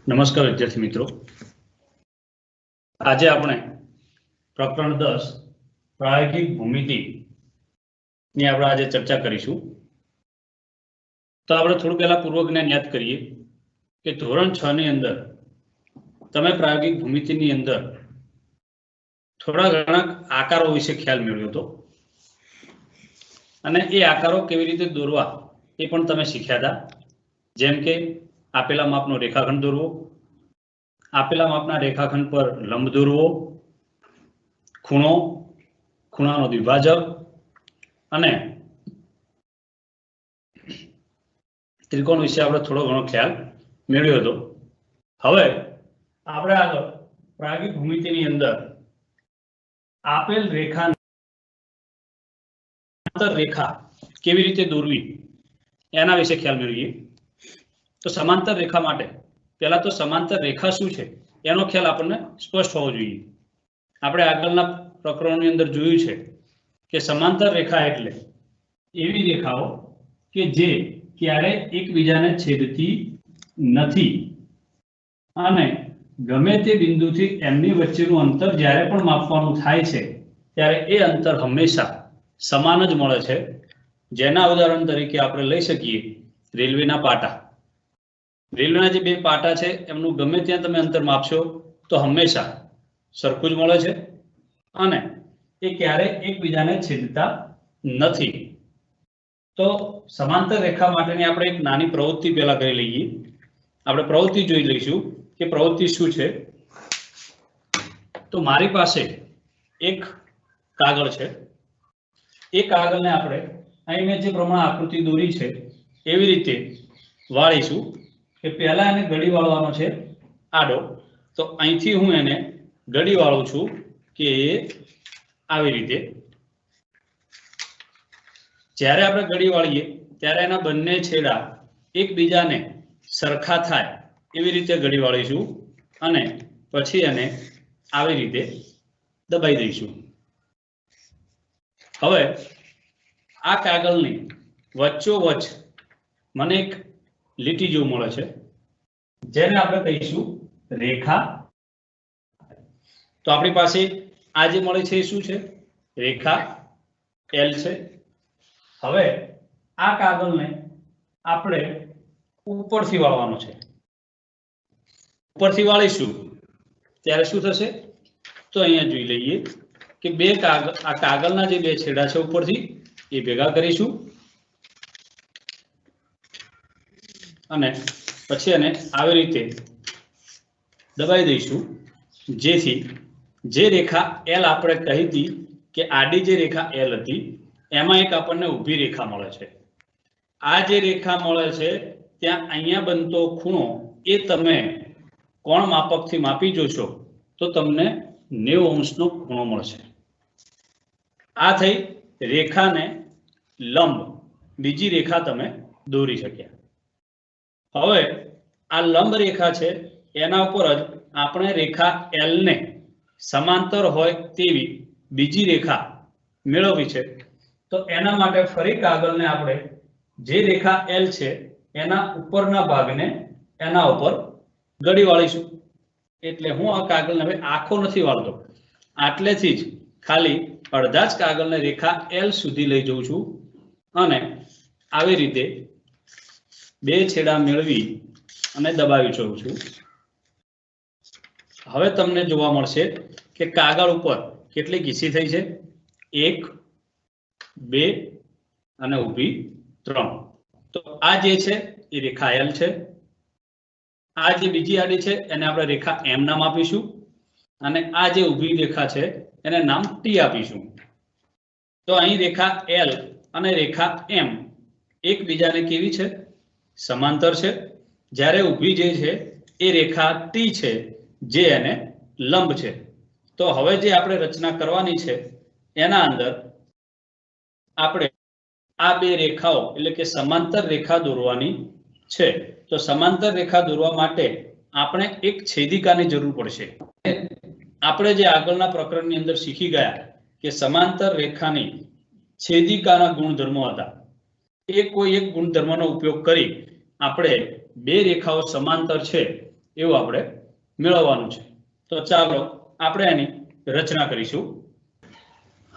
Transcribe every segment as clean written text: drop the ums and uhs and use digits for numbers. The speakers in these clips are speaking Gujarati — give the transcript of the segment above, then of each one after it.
નમસ્કાર વિદ્યાર્થી મિત્રો, આજે આપણે પ્રકરણ 10 પ્રાયોગિક ભૂમિતિ ની આપણે આજે ચર્ચા કરીશું। તો આપણે થોડું પહેલા પૂર્વ જ્ઞાન યાદ કરીએ કે ધોરણ 6 ની અંદર તમે પ્રાયોગિક ભૂમિતિની અંદર થોડા ઘણા આકારો વિશે ખ્યાલ મેળવ્યો હતો અને એ આકારો કેવી રીતે દોરવા એ પણ તમે શીખ્યા હતા। જેમ કે આપેલા માપનો રેખાખંડ દોરવો, આપેલા માપના રેખાખંડ પર લંબ દોરવો, ખૂણો, ખૂણાનો દ્વિભાજક અને ત્રિકોણ વિશે આપણે થોડો ઘણો ખ્યાલ મેળવ્યો હતો। હવે આપણે આગળ પ્રાયોગિક ભૂમિતિની અંદર આપેલ રેખા કેવી રીતે દોરવી એના વિશે ખ્યાલ મેળવીએ। તો સમાંતર રેખા માટે પહેલા તો સમાંતર રેખા શું છે એનો ખ્યાલ આપણને સ્પષ્ટ હોવો જોઈએ। આપણે આગળના પ્રકરણોની અંદર જોયું છે કે સમાંતર રેખા એટલે એવી રેખાઓ કે જે ક્યારે એકબીજાને છેદતી નથી અને ગમે તે બિંદુથી એમની વચ્ચેનું અંતર જ્યારે પણ માપવાનું થાય છે ત્યારે એ અંતર હંમેશા સમાન જ મળે છે। જેના ઉદાહરણ તરીકે આપણે લઈ શકીએ રેલવેના પાટા। રેલવેના જે બે પાટા છે એમનું ગમે ત્યાં તમે અંતર માપશો તો હંમેશા સરખું જ મળે છે અને એ ક્યારેય એકબીજાને છેદતા નથી। તો સમાંતર રેખા માટેની આપણે એક નાની પ્રવૃત્તિ પહેલા કરી લઈએ। આપણે પ્રવૃત્તિ જોઈ લઈશું કે પ્રવૃત્તિ શું છે। તો મારી પાસે એક કાગળ છે, એ કાગળને આપણે અહીં મેં જે પ્રમાણે આકૃતિ દોરી છે એવી રીતે વાળીશું કે પહેલા એને ગડી વાળવાનો છે આડો। તો અહીંથી હું એને ગડી વાળું છું કે આવી રીતે। જ્યારે આપણે ગડી વાળીએ ત્યારે એના બંને છેડા એકબીજાને સરખા થાય એવી રીતે ગડી વાળીશું અને પછી એને આવી રીતે દબાઈ દઈશું। હવે આ કાગળની વચ્ચોવચ્ચ મને એક લીટી જેવું મળે છે જેને આપણે કહીશું રેખા। તો આપણી પાસે આ જે મળે છે એ શું છે? રેખા એલ છે। હવે આ કાગળને આપણે ઉપરથી વાળવાનો છે। ઉપરથી વાળીશું ત્યારે શું થશે? તો અહીંયા જોઈ લઈએ કે આ કાગળના જે બે છેડા છે ઉપરથી એ ભેગા કરીશું અને પછી એને આવી રીતે દબાઈ દઈશું જેથી જે રેખા એલ આપણે કહી હતી કે આડી જે રેખા એલ હતી એમાં એક આપણને ઊભી રેખા મળે છે। આ જે રેખા મળે છે ત્યાં અહીંયા બનતો ખૂણો એ તમે કોણ માપકથી માપી જોશો તો તમને 90 અંશનો ખૂણો મળશે। આ થઈ રેખાને લંબ બીજી રેખા તમે દોરી શક્યા। હવે આ લંબ રેખા છે એના ઉપર જ આપણે રેખા એલ ને સમાંતર હોય તેવી બીજી રેખા મેળવવી છે। તો એના માટે ફરી કાગળને આપણે જે રેખા એલ છે એના ઉપરના ભાગને એના ઉપર ગડી વાળીશું। એટલે હું આ કાગળને હવે આખો નથી વાળતો, આટલેથી જ ખાલી અડધા જ કાગળને રેખા એલ સુધી લઈ જઉં છું અને આવી રીતે બે છેડા મેળવી અને દબાવી જઉં છું। હવે તમને જોવા મળશે કે કાગળ ઉપર કેટલી ઘીસી થઈ છે? 1, 2 અને ઊભી 3। તો આ જે છે એ રેખા એલ છે। આ જે બીજી આડી છે એને આપણે રેખા એમ નામ આપીશું અને આ જે ઊભી રેખા છે એને નામ ટી આપીશું। તો અહીં રેખા એલ અને રેખા એમ એકબીજાને કેવી છે? સમાંતર છે। જ્યારે ઊભી જે છે એ રેખા ટી છે જે એને લંબ છે। તો હવે જે આપણે રચના કરવાની છે એના અંદર આપણે આ બે રેખાઓ એટલે કે સમાંતર રેખા દોરવાની છે। તો સમાંતર રેખા દોરવા માટે આપણે એક છેદિકાની જરૂર પડશે। આપણે જે આગળના પ્રકરણની અંદર શીખી ગયા કે સમાંતર રેખાની છેદિકાના ગુણધર્મો હતા, એ કોઈ એક ગુણધર્મનો ઉપયોગ કરી આપણે બે રેખાઓ સમાંતર છે એવું આપણે મેળવવાનું છે। તો ચાલો આપણે એની રચના કરીશું।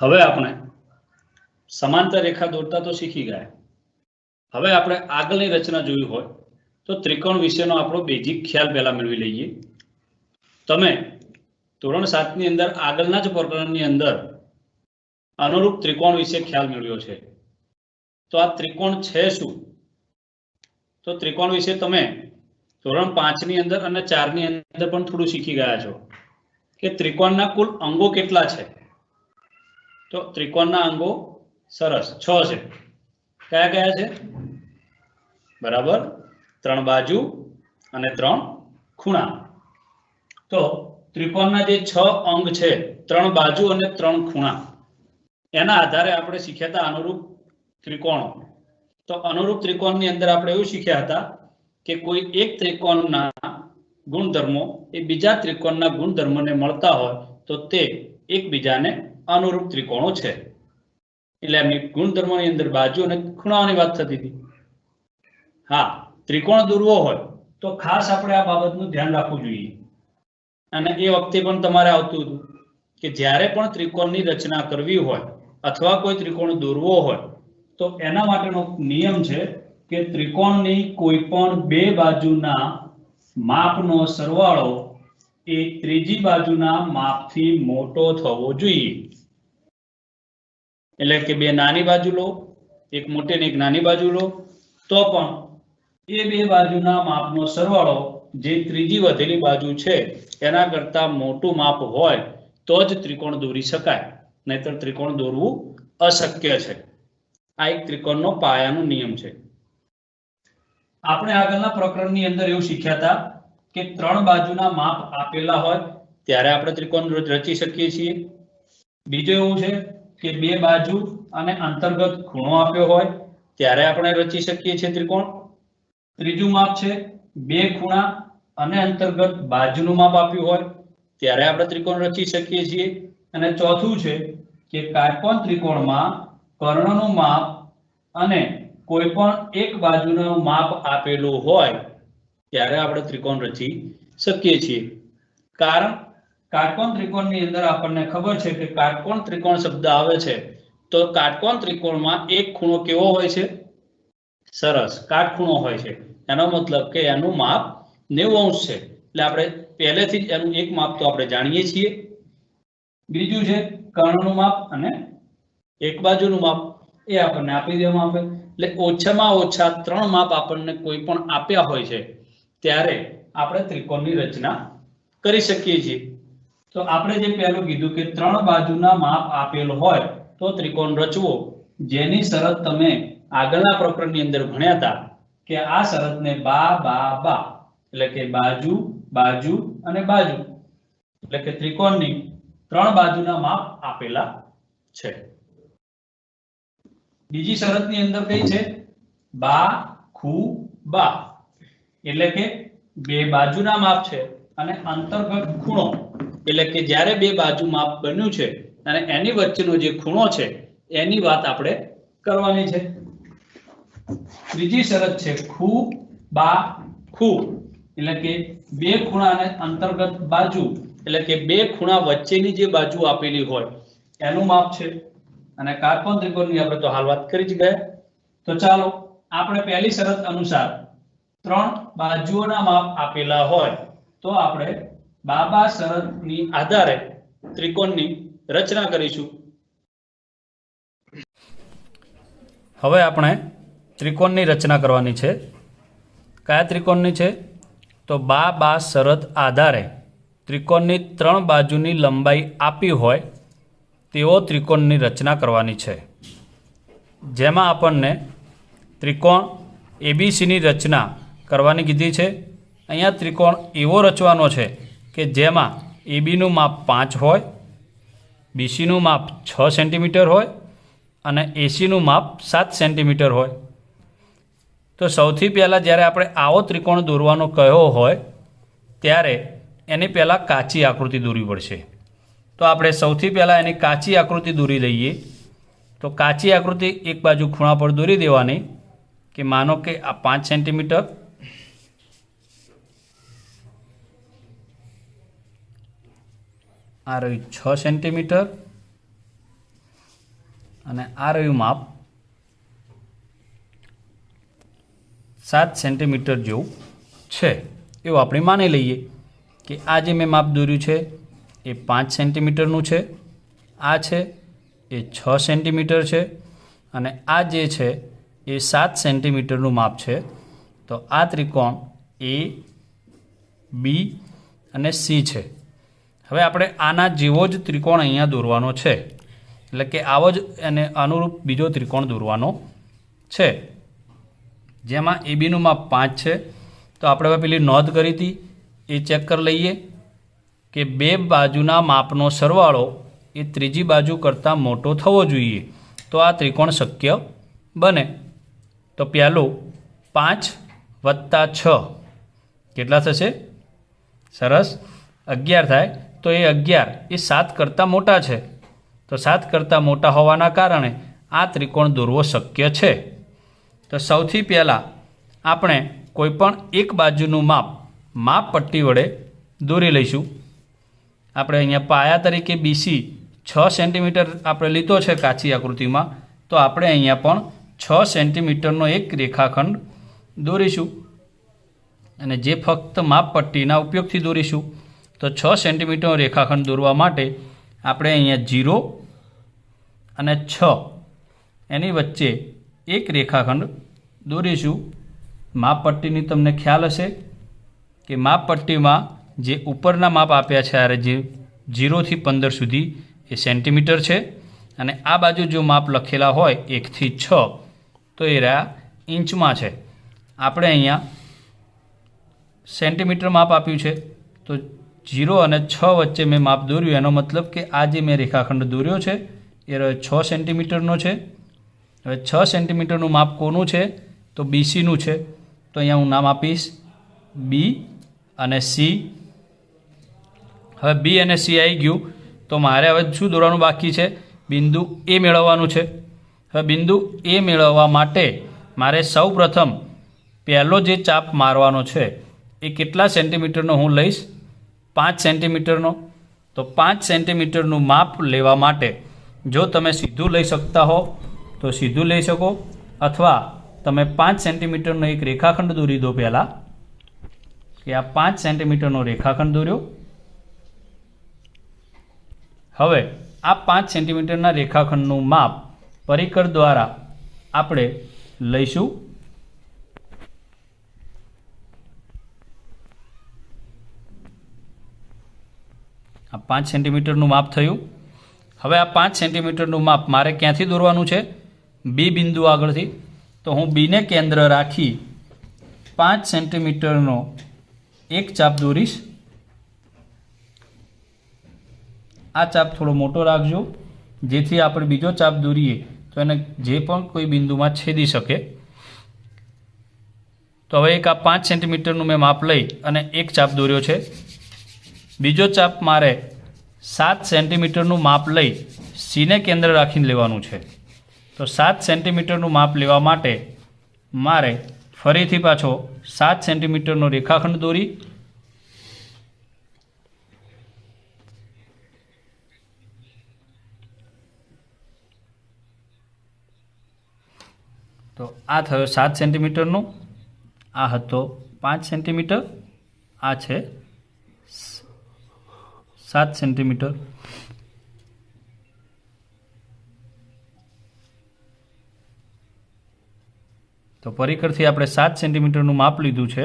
હવે આપણે સમાંતર રેખા દોરતા તો શીખી ગયા। હવે આપણે આગળની રચના જોઈ હોય તો ત્રિકોણ વિશેનો આપણો બેઝિક ખ્યાલ પહેલા મેળવી લઈએ। તમે ધોરણ 7 ની અંદર આગળના જ પ્રકરણની અંદર અનુરૂપ ત્રિકોણ વિશે ખ્યાલ મેળવ્યો છે। તો આ ત્રિકોણ છે શું? તો ત્રિકોણ વિશે તમે ધોરણ 5 ની અંદર અને 4 ની અંદર પણ થોડું શીખી ગયા છો કે ત્રિકોણના કુલ અંગો કેટલા છે। તો ત્રિકોણના અંગો સરસ 6 છે। કયા કયા છે? બરાબર, 3 બાજુ અને 3 ખૂણા। તો ત્રિકોણના જે 6 અંગ છે, 3 બાજુ અને 3 ખૂણા, એના આધારે આપણે શીખ્યા હતા અનુરૂપ ત્રિકોણો। તો અનુરૂપ ત્રિકોણની અંદર આપણે એવું શીખ્યા હતા કે કોઈ એક ત્રિકોણના ગુણધર્મો એ બીજા ત્રિકોણના ગુણધર્મોને મળતા હોય તો તે એકબીજાને અનુરૂપ ત્રિકોણો છે। એટલે એમની ગુણધર્મોની અંદર બાજુ અને ખૂણાઓની વાત થતી હતી। હા, ત્રિકોણ દોરવો હોય તો ખાસ આપણે આ બાબતનું ધ્યાન રાખવું જોઈએ। અને એ વખતે પણ તમારે આવતું હતું કે જ્યારે પણ ત્રિકોણની રચના કરવી હોય અથવા કોઈ ત્રિકોણ દોરવો હોય તો એના માટેનો નિયમ છે કે ત્રિકોણની કોઈ પણ બે બાજુના માપનો સરવાળો એ ત્રીજી બાજુના માપથી મોટો થવો જોઈએ। એટલે કે બે નાની બાજુ લો, એક મોટી અને એક નાની બાજુ લો, તો પણ એ બે બાજુના માપનો સરવાળો જે ત્રીજી વધેલી બાજુ છે એના કરતા મોટું માપ હોય તો જ ત્રિકોણ દોરી શકાય, નહીતર ત્રિકોણ દોરવું અશક્ય છે। આ એક ત્રિકોણનો પાયાનો નિયમ છે। આપણે આગળના પ્રકરણની અંદર એવું શીખ્યા હતા કે 3 બાજુના માપ આપેલા હોય ત્યારે આપણે ત્રિકોણ રચી શકીએ છીએ। બીજું એવું છે કે બે બાજુ અને અંતર્ગત ખૂણો આપ્યો હોય ત્યારે આપણે રચી શકીએ છીએ ત્રિકોણ। ત્રીજું માપ છે બે ખૂણા અને અંતર્ગત બાજુનું માપ આપ્યું હોય ત્યારે આપણે ત્રિકોણ રચી શકીએ છીએ। અને ચોથું છે કે કાટકોણ ત્રિકોણમાં કર્ણનું માપ અને કોઈ પણ એક બાજુનું માપ આપેલું હોય ત્યારે આપણે ત્રિકોણ રચી શકીએ છીએ। કારણ કાટકોણ ત્રિકોણની અંદર આપણને ખબર છે કે કાટકોણ ત્રિકોણ શબ્દ આવે છે તો કાટકોણ ત્રિકોણમાં એક ખૂણો કેવો હોય છે? સરસ, કાટખૂણો હોય છે। એનો મતલબ કે એનું માપ 90 અંશ છે। એટલે આપણે પહેલેથી જ એનું એક માપ તો આપણે જાણીએ છીએ। બીજું છે કર્ણનું માપ અને એક બાજુનું માપ, એ આપણને આપી દેવામાં આવે। એટલે ઓછામાં ઓછા 3 માપ આપણને કોઈ પણ આપ્યા હોય છે ત્યારે આપણે ત્રિકોણની રચના કરી શકીએ છીએ। તો આપણે જે પહેલું કીધું કે 3 બાજુના માપ આપેલ હોય તો ત્રિકોણ રચવો, જેની શરત તમે આગળના પ્રકરણની અંદર ભણ્યા હતા કે આ શરતને બા બા બા એટલે કે બાજુ બાજુ અને બાજુ એટલે કે ત્રિકોણની 3 બાજુના માપ આપેલા છે। બીજી શરતની અંદર કઈ છે? બા ખૂ બા એટલે કે બે બાજુના માપ છે અને અંતર્ગત ખૂણો એટલે કે જ્યારે બે બાજુ માપ બન્યું છે અને એની વચ્ચેનો જે ખૂણો છે એની વાત આપણે કરવાની છે। ત્રીજી શરત છે ખૂ બા ખૂ એટલે કે બે ખૂણા અને અંતર્ગત બાજુ એટલે કે બે ખૂણા વચ્ચેની જે બાજુ આપેલી હોય એનું માપ છે। અને કાટકોણ ત્રિકોણની આપણે તો હાલ વાત કરી જ ગયા। તો ચાલો આપણે પહેલી શરત અનુસાર 3 બાજુઓના માપ આપેલા હોય તો આપણે બાબા શરતની આધારે ત્રિકોણની રચના કરીશું। હવે આપણે ત્રિકોણની રચના કરવાની છે। કયા ત્રિકોણની છે? તો બા શરત આધારે ત્રિકોણની 3 બાજુની લંબાઈ આપી હોય તેવો ત્રિકોણની રચના કરવાની છે। જેમાં આપણને ત્રિકોણ એબીસીની રચના કરવાની કીધી છે। અહીંયા ત્રિકોણ એવો રચવાનો છે કે જેમાં એબીનું માપ 5 હોય, બીસીનું માપ 6 સેન્ટીમીટર હોય અને એસીનું માપ 7 સેન્ટીમીટર હોય। તો સૌથી પહેલાં જ્યારે આપણે આવો ત્રિકોણ દોરવાનો કહ્યો હોય ત્યારે એની પહેલાં કાચી આકૃતિ દોરવી પડશે। તો આપણે સૌથી પહેલાં એની કાચી આકૃતિ દોરી લઈએ। તો કાચી આકૃતિ એક બાજુ ખૂણા પર દોરી દેવાની કે માનો કે આ 5 સેન્ટીમીટર આ રહ્યું 6 સેન્ટીમીટર અને આ રહ્યું માપ 7 સેન્ટીમીટર જેવું છે એવું આપણે માની લઈએ કે આ જે મેં માપ દોર્યું છે એ 5 સેન્ટીમીટરનું છે, આ છે એ 6 સેન્ટીમીટર છે અને આ જે છે એ 7 સેન્ટીમીટરનું માપ છે. તો આ ત્રિકોણ એ બી અને સી છે. હવે આપણે આના જેવો જ ત્રિકોણ અહીંયા દોરવાનો છે, એટલે કે આવો જ એને અનુરૂપ બીજો ત્રિકોણ દોરવાનો છે જેમાં એ બીનું માપ 5 છે. તો આપણે હવે પેલી નોંધ કરી હતી એ ચેક કરી લઈએ કે બે બાજુના માપનો સરવાળો એ ત્રીજી બાજુ કરતાં મોટો થવો જોઈએ તો આ ત્રિકોણ શક્ય બને. તો પહેલું 5 + 6 કેટલા થશે? સરસ, 11 થાય. તો એ 11 એ 7 કરતાં મોટા છે, તો 7 કરતાં મોટા હોવાના કારણે આ ત્રિકોણ દોરવો શક્ય છે. તો સૌથી પહેલાં આપણે કોઈપણ એક બાજુનું માપ પટ્ટી વડે દોરી લઈશું. આપણે અહીંયા પાયા તરીકે બીસી 6 સેન્ટીમીટર આપણે લીધો છે કાચી આકૃતિમાં, તો આપણે અહીંયા પણ 6 સેન્ટીમીટરનો એક રેખાખંડ દોરીશું અને જે ફક્ત માપપટ્ટીના ઉપયોગથી દોરીશું. તો 6 સેન્ટીમીટરનો રેખાખંડ દોરવા માટે આપણે અહીંયા 0 અને 6 એની વચ્ચે એક રેખાખંડ દોરીશું. માપપટ્ટીની તમને ખ્યાલ હશે કે માપપટ્ટીમાં જે ઉપરના માપ આપ્યા છે આ જે 0 થી 15 સુધી એ સેન્ટીમીટર છે અને આ બાજુ જો માપ લખેલા હોય 1 થી 6 તો એ રહ્યા ઇંચમાં છે. આપણે અહીંયા સેન્ટીમીટર માપ આપ્યું છે, તો 0 અને 6 વચ્ચે મેં માપ દોર્યું, એનો મતલબ કે આ જે મેં રેખાખંડ દોર્યો છે એ 6 સેન્ટીમીટરનો છે. હવે 6 સેન્ટીમીટરનું માપ કોનું છે? તો બીસીનું છે. તો અહીંયા હું નામ આપીશ બી અને સી. હવે બી અને સી આવી ગયું, તો મારે હવે શું દોરવાનું બાકી છે? બિંદુ એ મેળવવાનું છે. હવે બિંદુ એ મેળવવા માટે મારે સૌ પ્રથમ પહેલો જે ચાપ મારવાનો છે એ કેટલા સેન્ટીમીટરનો હું લઈશ? 5 સેન્ટીમીટરનો. તો 5 સેન્ટીમીટરનું માપ લેવા માટે જો તમે સીધું લઈ શકતા હો તો સીધું લઈ શકો, અથવા તમે 5 સેન્ટીમીટરનો એક રેખાખંડ દોરી દો. પહેલાં કે આ 5 સેન્ટીમીટરનો રેખાખંડ દોર્યો. હવે આ 5 સેન્ટીમીટરના રેખાખંડનું માપ પરિકર દ્વારા આપણે લઈશું. આ 5 સેન્ટીમીટરનું માપ થયું. હવે આ 5 સેન્ટીમીટરનું માપ મારે ક્યાંથી દોરવાનું છે? બી બિંદુ આગળથી. તો હું બીને કેન્દ્ર રાખી 5 સેન્ટીમીટરનો એક ચાપ દોરીશ. આ ચાપ થોડો મોટો રાખજો જેથી આપણે બીજો ચાપ દોરીએ તો એને જે પણ કોઈ બિંદુમાં છેદી શકે. તો હવે એક આ 5 સેન્ટીમીટરનું મેં માપ લઈ અને એક ચાપ દોર્યો છે. બીજો ચાપ મારે 7 સેન્ટીમીટરનું માપ લઈ સીને કેન્દ્ર રાખીને લેવાનું છે. તો 7 સેન્ટીમીટરનું માપ લેવા માટે મારે ફરીથી પાછો 7 સેન્ટીમીટરનો રેખાખંડ દોરી તો આ થયો 7 સેન્ટીમીટરનો, આ હતો 5 સેન્ટીમીટર, આ છે 7 સેન્ટીમીટર. તો પરિકરથી આપણે 7 સેન્ટીમીટરનું માપ લીધું છે.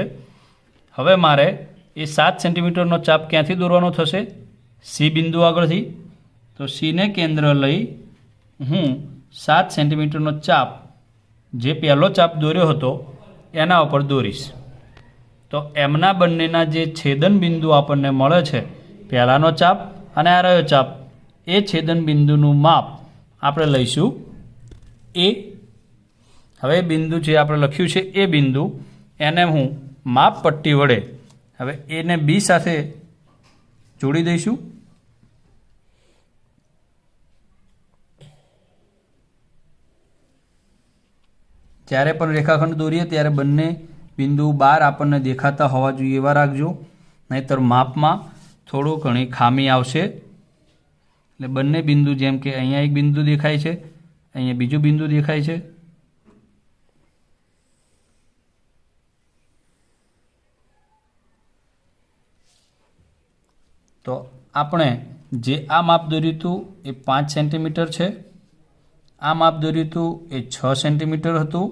હવે મારે એ 7 સેન્ટીમીટરનો ચાપ ક્યાંથી દોરવાનો થશે? સી બિંદુ આગળથી. તો સીને કેન્દ્ર લઈ હું 7 સેન્ટીમીટરનો ચાપ જે પહેલો ચાપ દોર્યો હતો એના ઉપર દોરીશ. તો એમના બંનેના જે છેદન બિંદુ આપણને મળે છે, પહેલાંનો ચાપ અને આ રહ્યો ચાપ, એ છેદન બિંદુનું માપ આપણે લઈશું એ. હવે બિંદુ જે આપણે લખ્યું છે એ બિંદુ, એને હું માપ પટ્ટી વડે હવે એને બી સાથે જોડી દઈશું. જ્યારે પણ રેખાખંડ દોરીએ ત્યારે બંને બિંદુ બહાર આપણને દેખાતા હોવા જોઈએ એવા રાખજો, નહીંતર માપમાં થોડું ઘણી ખામી આવશે. એટલે બંને બિંદુ જેમ કે અહીંયા એક બિંદુ દેખાય છે, અહીંયા બીજું બિંદુ દેખાય છે. તો આપણે જે આ માપ દોર્યું હતું એ 5 સેન્ટીમીટર છે, આ માપ દોર્યું હતું એ 6 સેન્ટીમીટર હતું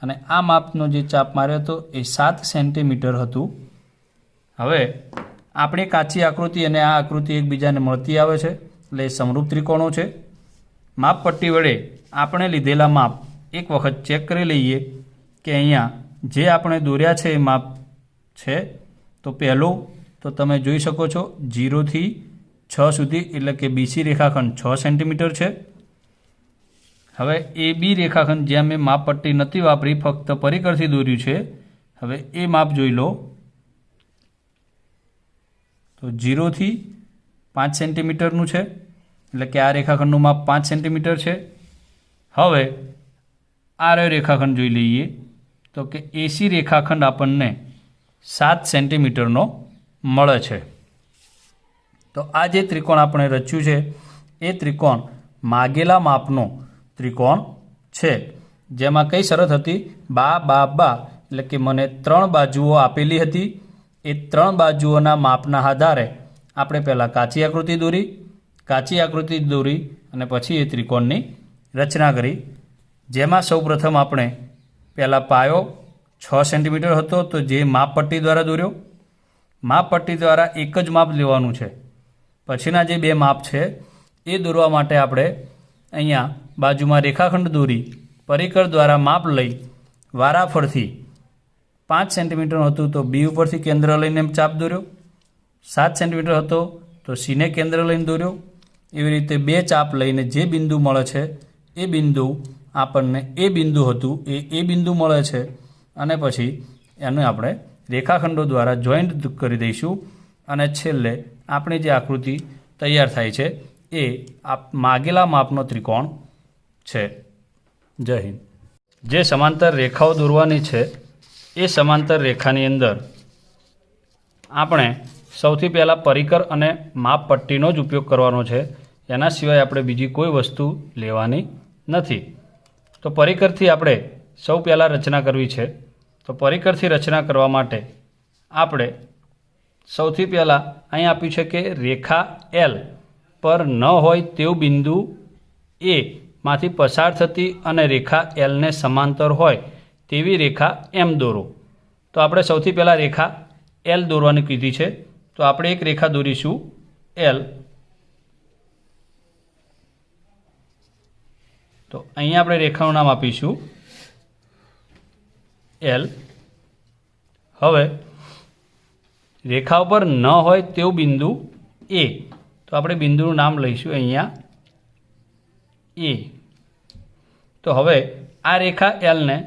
અને આ માપનો જે ચાપ માર્યો હતો એ 7 સેન્ટીમીટર હતું. હવે આપણી કાચી આકૃતિ અને આ આકૃતિ એકબીજાને મળતી આવે છે એટલે એ સમરૂપ ત્રિકોણો છે. માપપટ્ટી વડે આપણે લીધેલા માપ એક વખત ચેક કરી લઈએ કે અહીંયા જે આપણે દોર્યા છે એ માપ છે. તો પહેલું તો તમે જોઈ શકો છો 0 થી 6 સુધી એટલે કે બીસી રેખાખંડ 6 સેન્ટીમીટર છે. હવે એ બી રેખાખંડ જ્યાં મેં માપપટ્ટી નથી વાપરી, ફક્ત પરિકરથી દોર્યું છે. હવે એ માપ જોઈ લો તો 0 થી 5 સેન્ટીમીટરનું છે એટલે કે આ રેખાખંડનું માપ 5 સેન્ટીમીટર છે. હવે આ રેખાખંડ જોઈ લઈએ તો કે એસી રેખાખંડ આપણને 7 સેન્ટીમીટરનો મળે છે. તો આ જે ત્રિકોણ આપણે રચ્યું છે એ ત્રિકોણ માગેલા માપનો ત્રિકોણ છે, જેમાં કઈ શરત હતી? બા બા બા, એટલે કે મને 3 બાજુઓ આપેલી હતી. એ 3 બાજુઓના માપના આધારે આપણે પહેલાં કાચી આકૃતિ દોરી અને પછી એ ત્રિકોણની રચના કરી, જેમાં સૌપ્રથમ આપણે પહેલાં પાયો 6 સેન્ટીમીટર હતો તો જે માપપટ્ટી દ્વારા દોર્યો. માપપટ્ટી દ્વારા એક જ માપ લેવાનું છે. પછીના જે 2 માપ છે એ દોરવા માટે આપણે અહીંયા બાજુમાં રેખાખંડ દોરી પરિકર દ્વારા માપ લઈ વારાફરથી 5 સેન્ટીમીટર હતું તો બી ઉપરથી કેન્દ્ર લઈને ચાપ દોર્યો, 7 સેન્ટીમીટર હતો તો સીને કેન્દ્ર લઈને દોર્યો. એવી રીતે 2 ચાપ લઈને જે બિંદુ મળે છે એ બિંદુ આપણને એ બિંદુ હતું એ બિંદુ મળે છે અને પછી એને આપણે રેખાખંડો દ્વારા જોઈન્ટ કરી દઈશું અને છેલ્લે આપણી જે આકૃતિ તૈયાર થાય છે એ માગેલા માપનો ત્રિકોણ છે. જય હિન્દ. જે સમાંતર રેખાઓ દોરવાની છે એ સમાંતર રેખાની અંદર આપણે સૌથી પહેલાં પરિકર અને માપપટ્ટીનો જ ઉપયોગ કરવાનો છે. એના સિવાય આપણે બીજી કોઈ વસ્તુ લેવાની નથી. તો પરિકરથી આપણે સૌ પહેલાં રચના કરવી છે. તો પરિકરથી રચના કરવા માટે આપણે સૌથી પહેલાં અહીં આપ્યું છે કે રેખા એલ પર ન હોય તેવું બિંદુ એ માંથી પસાર થતી અને રેખા એલને સમાંતર હોય તેવી રેખા એમ દોરો. તો આપણે સૌથી પહેલાં રેખા એલ દોરવાની કીધી છે. તો આપણે એક રેખા દોરીશું એલ. તો અહીંયા આપણે રેખાનું નામ આપીશું એલ. હવે રેખા ઉપર ન હોય તેવું બિંદુ એ, તો આપણે બિંદુનું નામ લઈશું અહીંયા એ. તો હવે આ રેખા એલને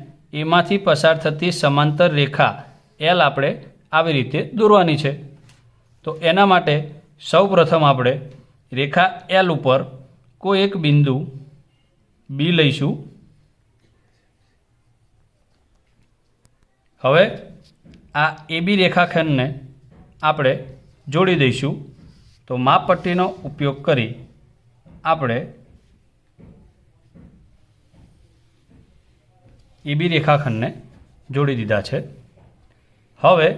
એમાંથી પસાર થતી સમાંતર રેખા એલ આપણે આવી રીતે દોરવાની છે. તો એના માટે સૌપ્રથમ આપણે રેખા એલ ઉપર કોઈ એક બિંદુ બી લઈશું. હવે આ એબી રેખાખંડને આપણે જોડી દઈશું. તો માપપટ્ટીનો ઉપયોગ કરી આપણે એબી રેખાખંડને જોડી દીધા છે. હવે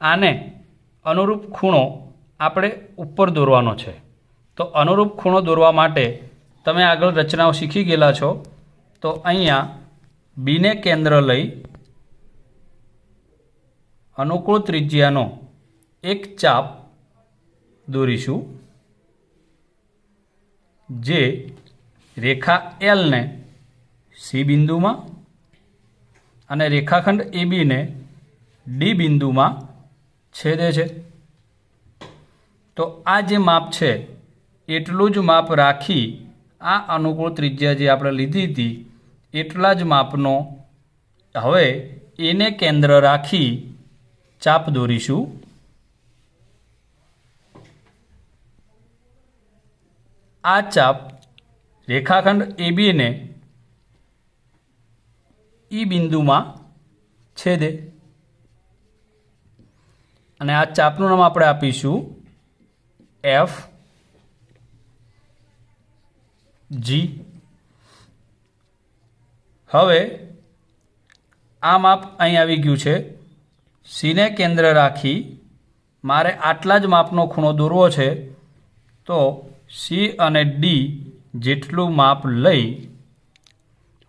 આને અનુરૂપ ખૂણો આપણે ઉપર દોરવાનો છે. તો અનુરૂપ ખૂણો દોરવા માટે તમે આગળ રચનાઓ શીખી ગયેલા છો. તો અહીંયા બીને કેન્દ્ર લઈ અનુકૂળ ત્રિજ્યાનો એક ચાપ દોરીશું, જે રેખા એલને સી બિંદુમાં અને રેખાખંડ એબીને ડી બિંદુમાં છેદે છે. તો આ જે માપ છે એટલું જ માપ રાખી આ અનુકૂળ ત્રિજ્યા જે આપણે લીધી હતી એટલા જ માપનો હવે એને કેન્દ્ર રાખી ચાપ દોરીશું. આ ચાપ રેખાખંડ એબીને ઈ બિંદુમાં છેદે અને આ ચાપનું નામ આપણે આપીશું એફ જી. હવે આ માપ અહીં આવી ગયું છે. સીને કેન્દ્ર રાખી મારે આટલા જ માપનો ખૂણો દોરવો છે, તો સી અને ડી જેટલું માપ લઈ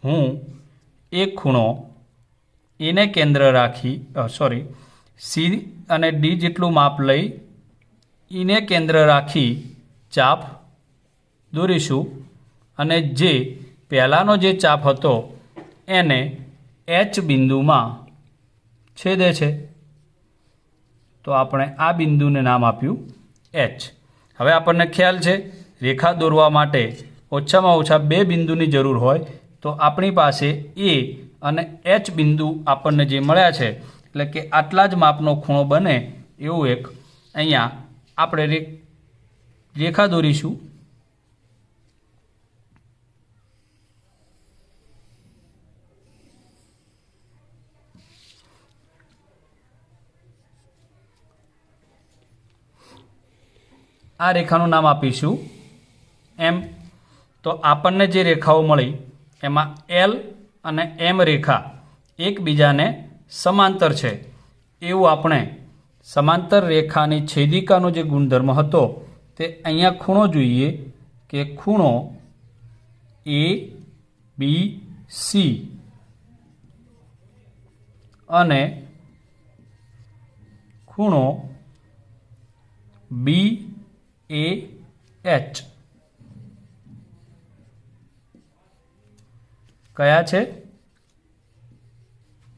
હું એક ખૂણો એને કેન્દ્ર રાખી સી અને ડી જેટલું માપ લઈ એને કેન્દ્ર રાખી ચાપ દોરીશું, અને જે પહેલાંનો જે ચાપ હતો એને એચ બિંદુમાં છેદે છે, તો આપણે આ બિંદુને નામ આપ્યું એચ. હવે આપણને ખ્યાલ છે રેખા દોરવા માટે ઓછામાં ઓછા 2 બિંદુની જરૂર હોય, તો આપણી પાસે એ અને એચ બિંદુ આપણને જે મળ્યા છે, એટલે કે આટલા જ માપનો ખૂણો બને એવું એક અહીંયા આપણે રેખા દોરીશું. આ રેખાનું નામ આપીશું એમ. તો આપણને જે રેખાઓ મળી એમાં એલ અને એમ રેખા એકબીજાને સમાંતર છે, એવું આપણે સમાંતર રેખાની છેદિકાનો જે ગુણધર્મ હતો તે અહીંયા ખૂણો જોઈએ કે ખૂણો એ બી સી અને ખૂણો બી એ એચ કયા છે?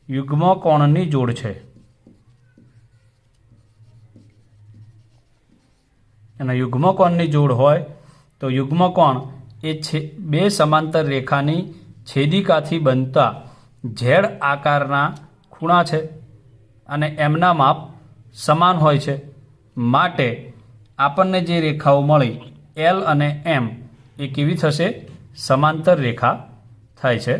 યુગ્મ કોણની જોડ છે. અને યુગ્મ કોણની જોડ હોય તો યુગ્મ કોણ એ બે સમાંતર રેખાની છેદિકાથી બનતા ઝેડ આકારના ખૂણા છે, અને એમના માપ સમાન હોય છે. માટે આપણને જે રેખાઓ મળી એલ અને એમ એ કેવી થશે? સમાંતર રેખા થાય છે.